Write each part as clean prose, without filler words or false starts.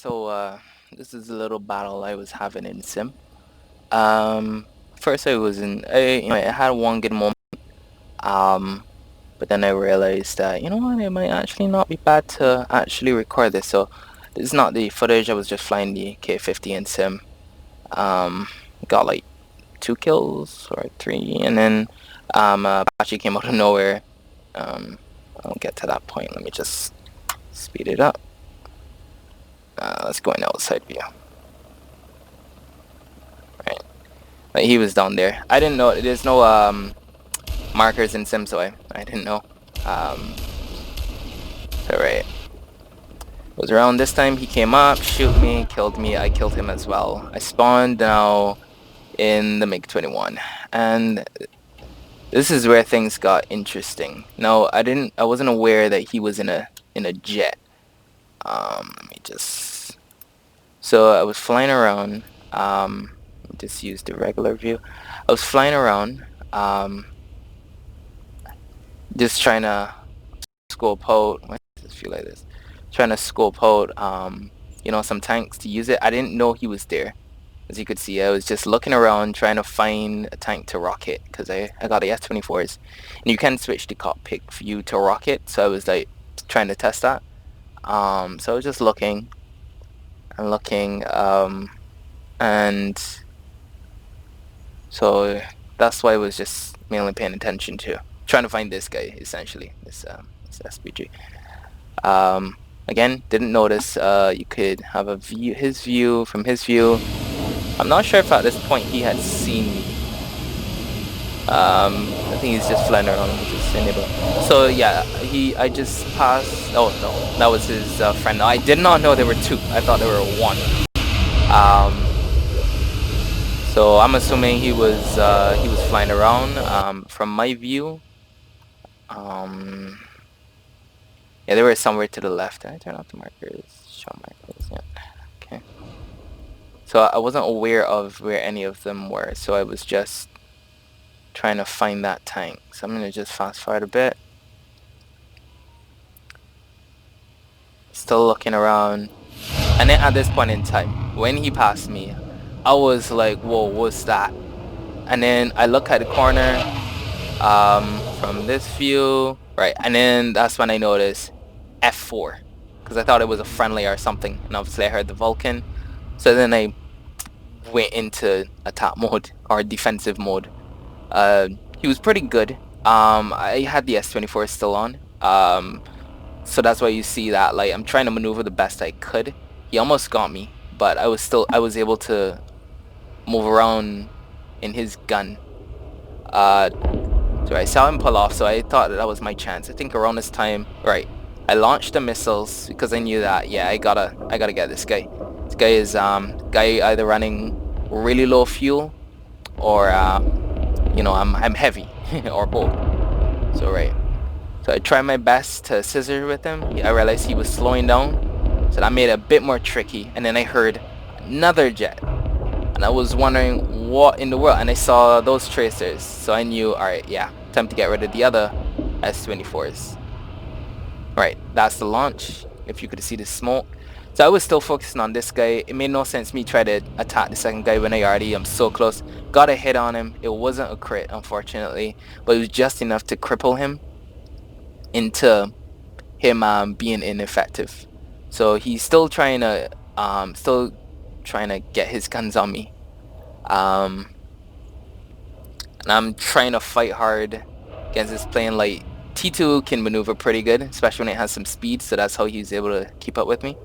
This is a little battle I was having in Sim. Um, First I was in, I had one good moment. Um, but then I realized that, you know what, it might actually not be bad to actually record this. So this is not the footage. I was just flying the K50 in Sim. Um, got like 2 kills or three, and then Apache came out of nowhere. Um, I'll get to that point. Let me just speed it up. Let's go in outside view. Right. Like he was down there. I didn't know there's no markers in Sim, so I didn't know. So right. Was around this time he came up, shoot me, killed me, I killed him as well. I spawned now in the MiG-21. And this is where things got interesting. Now I wasn't aware that he was in a jet. Let me just so I was flying around. Let me just use the regular view. I was flying around, just trying to scope out. Why does this feel like this? Trying to scope out, some tanks to use it. I didn't know he was there. As you could see, I was just looking around trying to find a tank to rocket because I got the S-24s. And you can switch the cockpit view to rocket, so I was like trying to test that. So I was just looking and looking, and so that's why I was just mainly paying attention to trying to find this guy essentially, this SPG. Again, didn't notice you could have a view, his view from his view. I'm not sure if at this point he had seen me. I think he's just flying around. He's just enable. So yeah, I just passed. Oh no, that was his friend. No, I did not know there were two. I thought there were one. Um, so I'm assuming he was flying around. From my view, yeah, they were somewhere to the left. Did I turn off the markers? Show markers. Yeah. Okay. So I wasn't aware of where any of them were. So I was just trying to find that tank. So I'm gonna just fast forward a bit. Still looking around. And then at this point in time, when he passed me, I was like, whoa, what's that? And then I look at the corner, from this view, right? And then that's when I noticed F4, because I thought it was a friendly or something. And obviously I heard the Vulcan. So then I went into attack mode or defensive mode. He was pretty good. I had the S-24 still on. So that's why you see that, like, I'm trying to maneuver the best I could. He almost got me, but I was able to move around in his gun. So I saw him pull off, so I thought that was my chance. I think around this time, right, I launched the missiles because I knew that, yeah, I gotta get this guy. This guy is guy either running really low fuel or I'm heavy or both. So right. So I tried my best to scissor with him. I realized he was slowing down, so that made it a bit more tricky. And then I heard another jet, and I was wondering what in the world. And I saw those tracers, so I knew, all right, yeah, time to get rid of the other S-24s. Right, that's the launch. If you could see the smoke. So I was still focusing on this guy. It made no sense me try to attack the second guy when I already am so close. Got a hit on him. It wasn't a crit, unfortunately, but it was just enough to cripple him into him being ineffective. So he's still trying to get his guns on me. And I'm trying to fight hard against this plane. Like, T2 can maneuver pretty good, especially when it has some speed, so that's how he's able to keep up with me.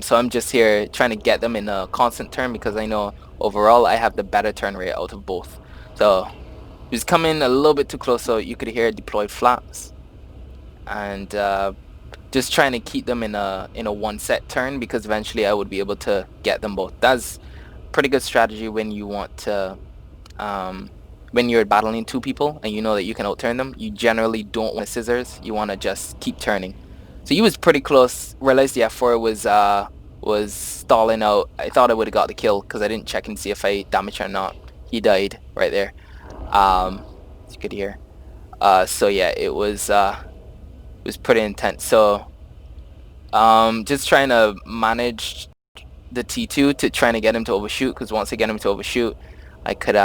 So I'm just here trying to get them in a constant turn because I know overall I have the better turn rate out of both. So he's coming a little bit too close, so you could hear deployed flaps. And just trying to keep them in a one set turn because eventually I would be able to get them both. That's pretty good strategy when you want to when you're battling two people and you know that you can outturn them. You generally don't want scissors. You want to just keep turning. So he was pretty close. Realized the F4 was stalling out. I thought I would have got the kill because I didn't check and see if I damaged or not. He died right there. As you could hear. So yeah, it was pretty intense. So Just trying to manage the T2 to trying to get him to overshoot, because once I get him to overshoot, I could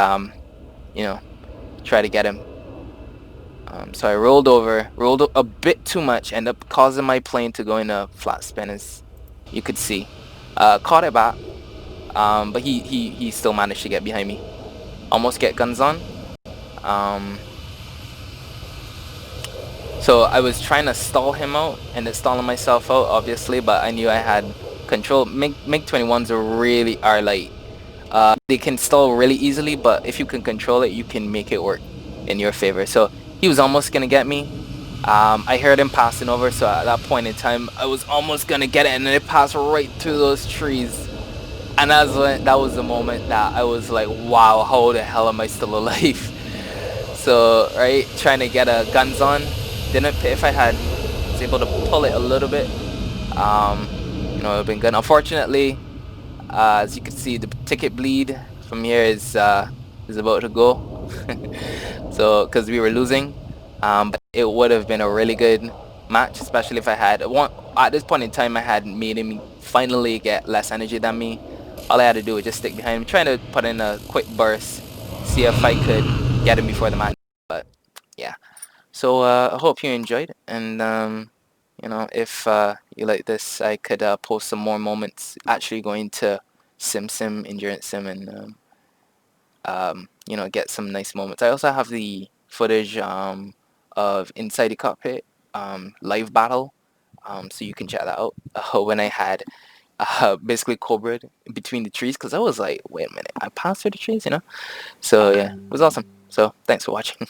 you know, try to get him. So I rolled a bit too much, ended up causing my plane to go in a flat spin, as you could see. Caught it back, but he still managed to get behind me. Almost get guns on. So I was trying to stall him out, and then stalling myself out, obviously, but I knew I had control. MiG-21s are like, they can stall really easily, but if you can control it, you can make it work in your favor. So he was almost gonna get me. I heard him passing over, so at that point in time, I was almost gonna get it, and then it passed right through those trees. And that was the moment that I was like, wow, how the hell am I still alive? So, right, trying to get a guns on. Didn't, if I had, was able to pull it a little bit, you know, it would have been good. Unfortunately, as you can see, the ticket bleed from here is about to go. So, because we were losing, but it would have been a really good match, especially if I had one. At this point in time, I had made him finally get less energy than me. All I had to do was just stick behind him, trying to put in a quick burst, see if I could get him before the match. But yeah. So I hope you enjoyed, and you know, if you like this, I could post some more moments actually going to Sim Endurance Sim, and you know, get some nice moments. I also have the footage of inside the cockpit live battle, so you can check that out. When I had basically Cobra between the trees, because I was like, wait a minute, I passed through the trees, you know. So yeah, it was awesome. So thanks for watching.